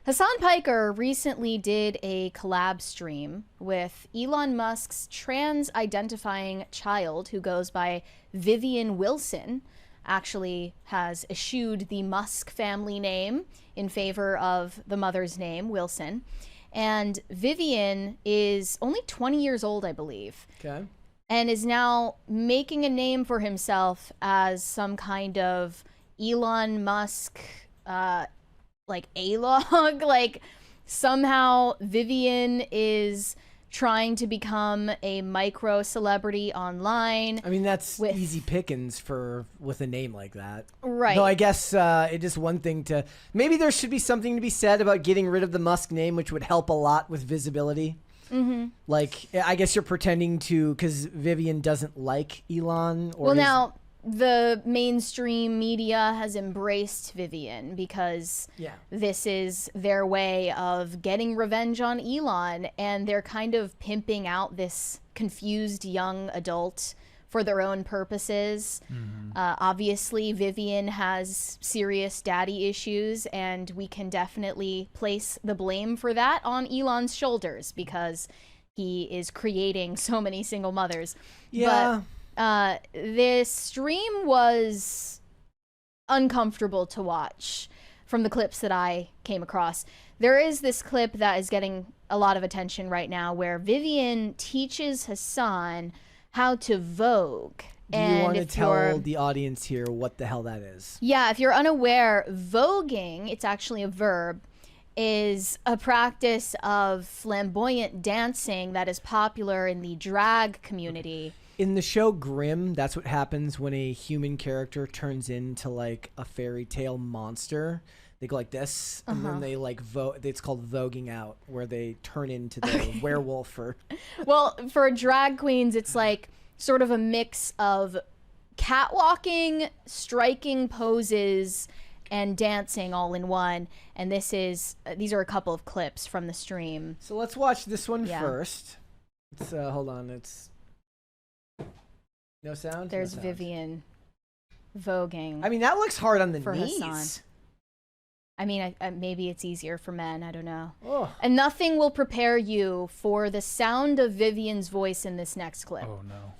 Hasan Piker recently did a collab stream with Elon Musk's trans-identifying child who goes by Vivian Wilson, actually has eschewed the Musk family name in favor of the mother's name, Wilson. And Vivian is only 20 years old, I believe. Okay. And is now making a name for himself as some kind of Elon Musk, like A-log. Like somehow Vivian is trying to become a micro celebrity online. I mean, that's easy pickings with a name like that. Right. Though I guess it is one thing to... Maybe there should be something to be said about getting rid of the Musk name, which would help a lot with visibility. Mm-hmm. Like, I guess you're pretending to... Because Vivian doesn't like Elon. Or well, now, the mainstream media has embraced Vivian because this is their way of getting revenge on Elon, and they're kind of pimping out this confused young adult for their own purposes. Mm-hmm. Obviously, Vivian has serious daddy issues, and we can definitely place the blame for that on Elon's shoulders because he is creating so many single mothers. Yeah. But this stream was uncomfortable to watch from the clips that I came across. There is this clip that is getting a lot of attention right now where Vivian teaches Hasan how to Vogue. Do you want to tell the audience here what the hell that is? Yeah, if you're unaware, voguing, it's actually a verb, is a practice of flamboyant dancing that is popular in the drag community. In the show Grimm, that's what happens when a human character turns into like a fairy tale monster. They go like this, and then they like it's called voguing out, where they turn into the werewolf. Well, for drag queens, it's like sort of a mix of catwalking, striking poses, and dancing all in one. And these are a couple of clips from the stream. So let's watch this one first. It's hold on, it's no sound. There's no sound. Vivian voguing. I mean, that looks hard on the knees. Hasan. I mean, maybe it's easier for men. I don't know. Oh. And nothing will prepare you for the sound of Vivian's voice in this next clip. Oh, no.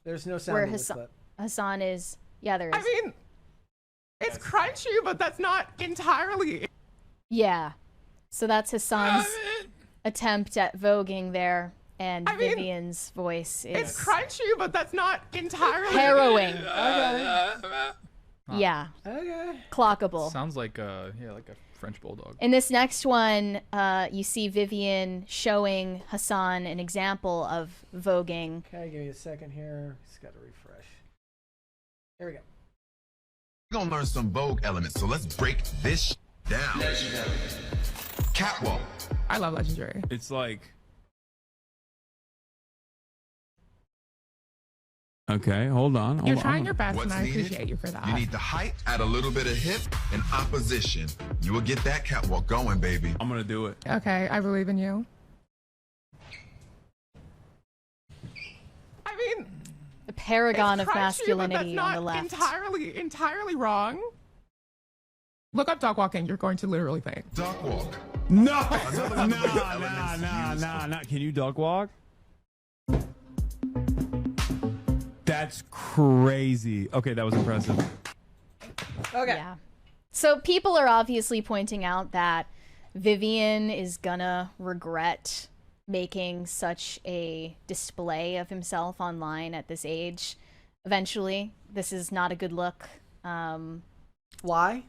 There's no sound in this clip. Hasan is... Yeah, there is. I mean, it's crunchy, but that's not entirely... Yeah. So that's Hasan's attempt at voguing there. And Vivian's voice is... It's crunchy, but that's not entirely... harrowing. Okay. Yeah. Okay. Clockable. Sounds like a French bulldog. In this next one, you see Vivian showing Hasan an example of voguing. Okay, give me a second here. Just got to refresh. Here we go. We're gonna learn some Vogue elements, so let's break this down. Legendary. Catwalk. I love Legendary. It's like... Okay, hold on. You're trying your best, What's and I needed? appreciate you for that. You need the height, add a little bit of hip and opposition. You will get that catwalk going, baby. I'm gonna do it. Okay, I believe in you. I mean, The paragon it's of crunchy, masculinity but that's on the not left. entirely wrong. Look up dog walking. You're going to literally faint. Dog walk. No! Nah. Nah. Can you dog walk? That's crazy. Okay, that was impressive. Okay. Yeah. So people are obviously pointing out that Vivian is gonna regret making such a display of himself online at this age. Eventually, this is not a good look. Why?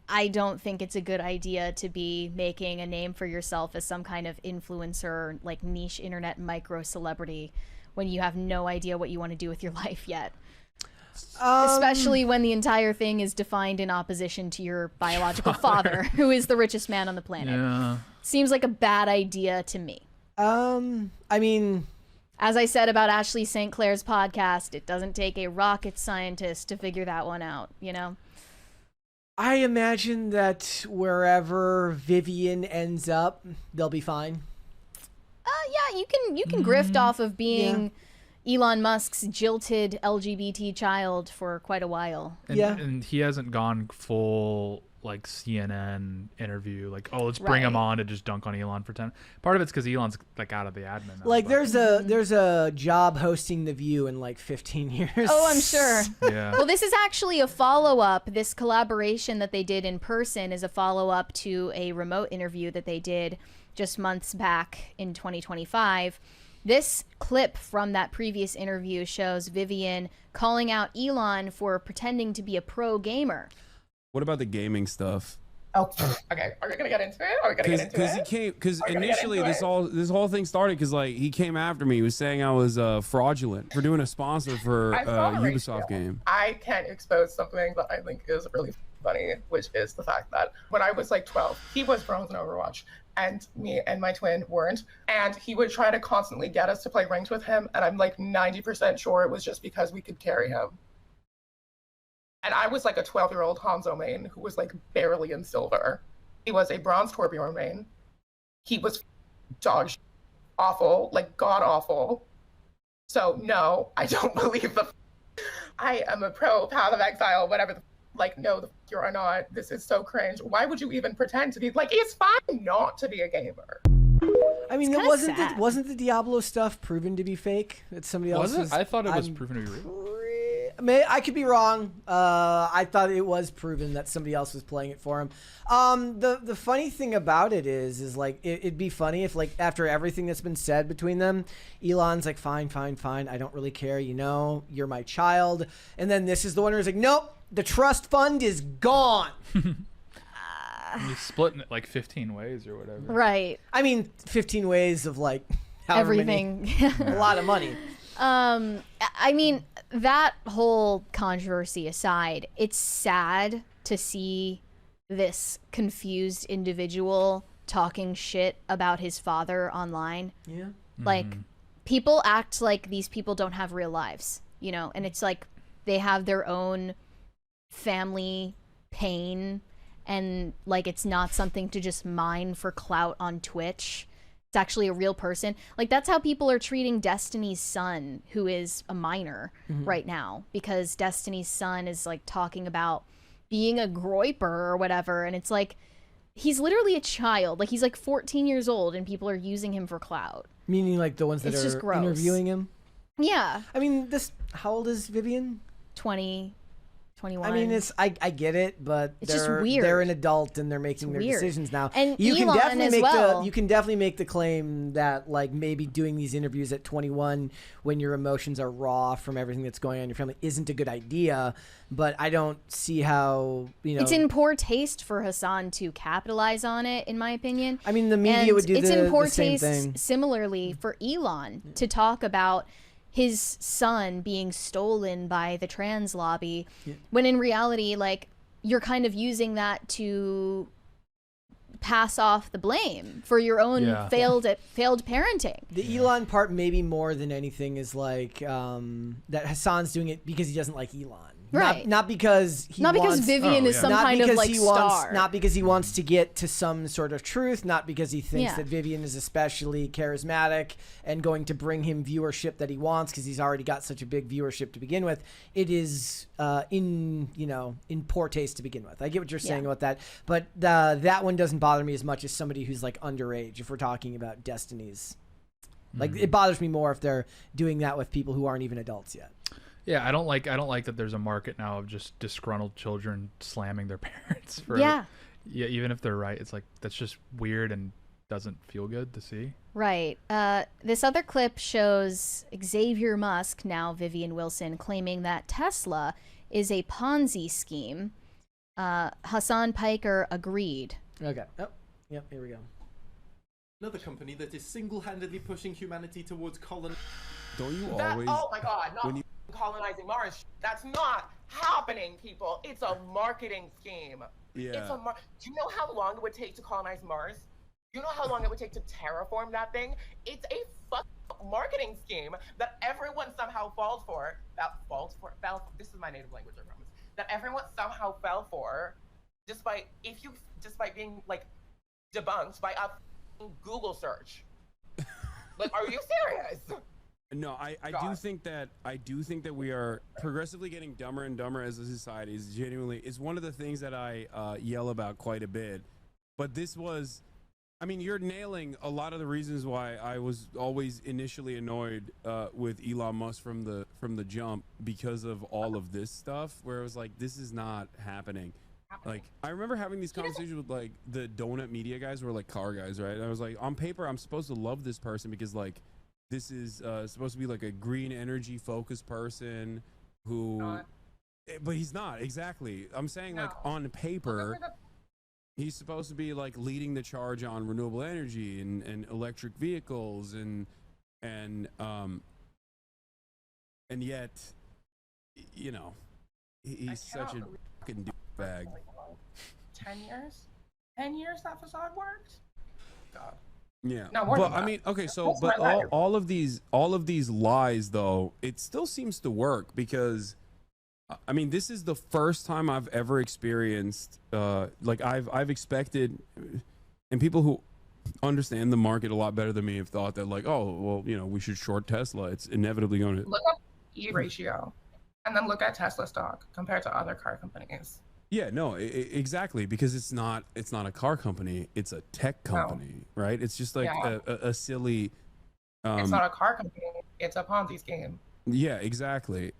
I don't think it's a good idea to be making a name for yourself as some kind of influencer, like niche internet micro celebrity, when you have no idea what you want to do with your life yet. Especially when the entire thing is defined in opposition to your biological father, who is the richest man on the planet. Yeah. Seems like a bad idea to me. I mean... As I said about Ashley St. Clair's podcast, it doesn't take a rocket scientist to figure that one out, you know? I imagine that wherever Vivian ends up, they'll be fine. Yeah, you can grift off of being Elon Musk's jilted LGBT child for quite a while. And he hasn't gone full like CNN interview, like, oh, let's bring him on to just dunk on Elon for 10. Part of it's because Elon's like out of the admin now, like there's a job hosting The View in like 15 years. Oh, I'm sure. Yeah. Well, this is actually a follow-up. This collaboration that they did in person is a follow-up to a remote interview that they did just months back in 2025. This clip from that previous interview shows Vivian calling out Elon for pretending to be a pro gamer. What about the gaming stuff? Oh, okay. Are we gonna get into it? Are we gonna get into it? Because initially this whole thing started because like he came after me. He was saying I was fraudulent for doing a sponsor for a Ubisoft game. I can't expose something that I think is really funny, which is the fact that when I was like 12, he was bronze in Overwatch, and me and my twin weren't. And he would try to constantly get us to play ranked with him, and I'm like 90% sure it was just because we could carry him. And I was like a 12-year-old Hanzo main who was like barely in silver. He was a bronze Torbjorn main. He was dog shit, awful, like god awful. So no, I don't believe I am a pro Path of Exile, whatever like, no, you're not. This is so cringe. Why would you even pretend to be like, it's fine not to be a gamer. I mean, wasn't the Diablo stuff proven to be fake? That somebody else was. I thought it was proven to be real. I could be wrong. I thought it was proven that somebody else was playing it for him. The funny thing about it is like it'd be funny if like after everything that's been said between them, Elon's like, fine, I don't really care. You know, you're my child. And then this is the one who's like, nope, the trust fund is gone. You split it like 15 ways or whatever. Right. I mean, 15 ways of like everything. A lot of money. I mean, that whole controversy aside, it's sad to see this confused individual talking shit about his father online. Yeah. Like, people act like these people don't have real lives, you know, and it's like they have their own family pain, and like it's not something to just mine for clout on Twitch. It's actually a real person. Like, that's how people are treating Destiny's son, who is a minor right now, because Destiny's son is like talking about being a groiper or whatever, and it's like he's literally a child. Like, he's like 14 years old and people are using him for clout. Meaning like the ones that are interviewing him? Yeah. I mean, how old is Vivian? 20, 21. I mean, I get it, but it's just weird. They're an adult and they're making their decisions now. And you Elon can definitely make the claim that like maybe doing these interviews at 21 when your emotions are raw from everything that's going on in your family isn't a good idea. But I don't see how, you know, it's in poor taste for Hasan to capitalize on it, in my opinion. I mean, the media would do it's in poor the same taste thing. Similarly for Elon to talk about his son being stolen by the trans lobby, when in reality, like, you're kind of using that to pass off the blame for your own failed parenting. The Elon part, maybe more than anything, is like that Hasan's doing it because he doesn't like Elon. Right. Not because Vivian is some kind of like star. Not because he wants to get to some sort of truth. Not because he thinks that Vivian is especially charismatic and going to bring him viewership that he wants, because he's already got such a big viewership to begin with. It is in poor taste to begin with. I get what you're saying about that, but that one doesn't bother me as much as somebody who's like underage. If we're talking about Destinies, like it bothers me more if they're doing that with people who aren't even adults yet. Yeah, I don't like that there's a market now of just disgruntled children slamming their parents for even if they're right. It's like, that's just weird and doesn't feel good to see. Right. This other clip shows Xavier Musk, now Vivian Wilson, claiming that Tesla is a Ponzi scheme. Hasan Piker agreed. Okay. Oh, yep, here we go. Another company that is single-handedly pushing humanity towards Don't you always? Oh my God, not colonizing Mars. That's not happening, people. It's a marketing scheme. Yeah. Do you know how long it would take to colonize Mars? Do you know how long it would take to terraform that thing? It's a marketing scheme that everyone somehow falls for. This is my native language, I promise. That everyone somehow fell for, despite being like debunked by a Google search. Like, are you serious? No, I do think that we are progressively getting dumber and dumber as a society. Is genuinely, it's one of the things that I yell about quite a bit. But this was, I mean, you're nailing a lot of the reasons why I was always initially annoyed with Elon Musk from the jump, because of all of this stuff, where it was like, this is not happening. Like, I remember having these conversations with like the donut media guys, who were like car guys, right? And I was like, on paper, I'm supposed to love this person because like, this is supposed to be like a green energy focused person who, but he's not. Exactly. I'm saying like on paper, he's supposed to be like leading the charge on renewable energy and electric vehicles and yet, you know, he's such a fucking douchebag. 10 years? 10 years that facade worked? God. Yeah, no, but I mean, okay, so but all of these lies, though, it still seems to work, because I mean, this is the first time I've ever experienced like I've expected, and people who understand the market a lot better than me have thought that like, oh well, you know, we should short Tesla. It's inevitably going to look up E ratio, and then look at Tesla stock compared to other car companies. Yeah, no, exactly, because it's not a car company, it's a tech company, right? It's just like a silly. It's not a car company, it's a Ponzi scheme. Yeah, exactly.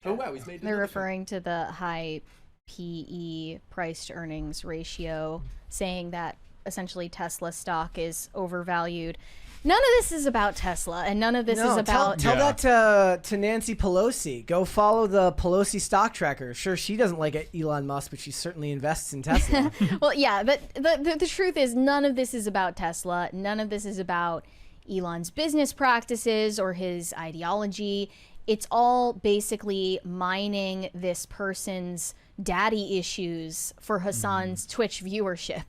Oh wow, he's made. They're referring to the high PE price to earnings ratio, saying that essentially Tesla stock is overvalued. None of this is about Tesla, and none of this is about... Tell that to Nancy Pelosi. Go follow the Pelosi stock tracker. Sure, she doesn't like Elon Musk, but she certainly invests in Tesla. Well, yeah, but the truth is none of this is about Tesla. None of this is about Elon's business practices or his ideology. It's all basically mining this person's daddy issues for Hasan's Twitch viewership,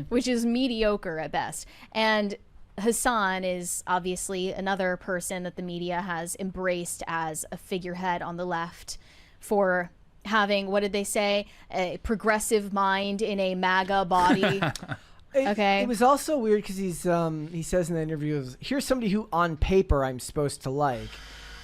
which is mediocre at best. And Hasan is obviously another person that the media has embraced as a figurehead on the left for having, what did they say, a progressive mind in a MAGA body. It was also weird because he says in the interview, here's somebody who on paper I'm supposed to like.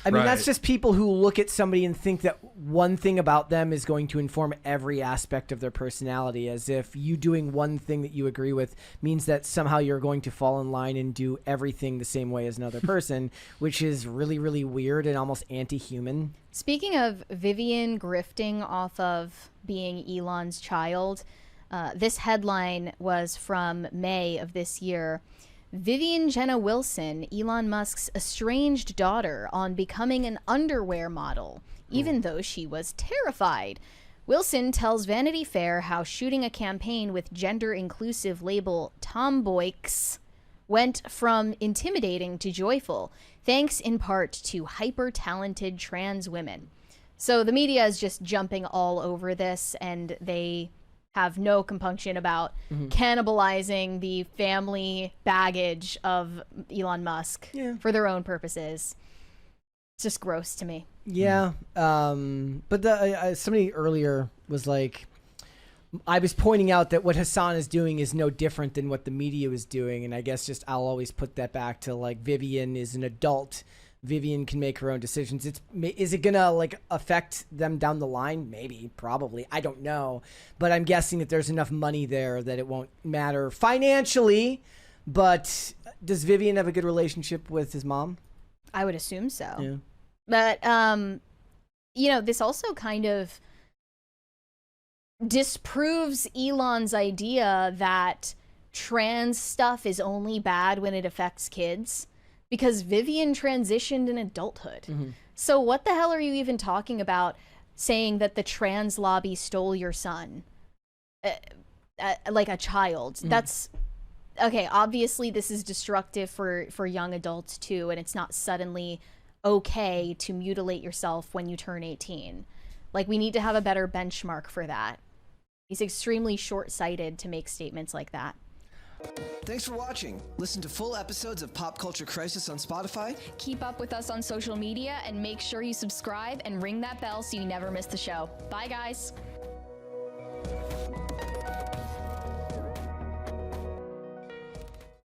I mean, that's just people who look at somebody and think that one thing about them is going to inform every aspect of their personality, as if you doing one thing that you agree with means that somehow you're going to fall in line and do everything the same way as another person, which is really, really weird and almost anti-human. Speaking of Vivian grifting off of being Elon's child, this headline was from May of this year. Vivian Jenna Wilson, Elon Musk's estranged daughter, on becoming an underwear model, even though she was terrified. Wilson tells Vanity Fair how shooting a campaign with gender-inclusive label Tomboyx went from intimidating to joyful, thanks in part to hyper-talented trans women. So the media is just jumping all over this, and they have no compunction about cannibalizing the family baggage of Elon Musk for their own purposes. It's just gross to me. Yeah. But somebody earlier was like, I was pointing out that what Hasan is doing is no different than what the media was doing. And I guess just I'll always put that back to like Vivian is an adult. Vivian can make her own decisions. Is it gonna like affect them down the line? Maybe, probably. I don't know, but I'm guessing that there's enough money there that it won't matter financially. But does Vivian have a good relationship with his mom? I would assume so. Yeah. But you know, this also kind of disproves Elon's idea that trans stuff is only bad when it affects kids. Because Vivian transitioned in adulthood. So what the hell are you even talking about saying that the trans lobby stole your son? Like a child. That's... Okay, obviously this is destructive for young adults too, and it's not suddenly okay to mutilate yourself when you turn 18. Like, we need to have a better benchmark for that. He's extremely short-sighted to make statements like that. Thanks for watching. Listen to full episodes of Pop Culture Crisis on Spotify. Keep up with us on social media and make sure you subscribe and ring that bell so you never miss the show. Bye, guys.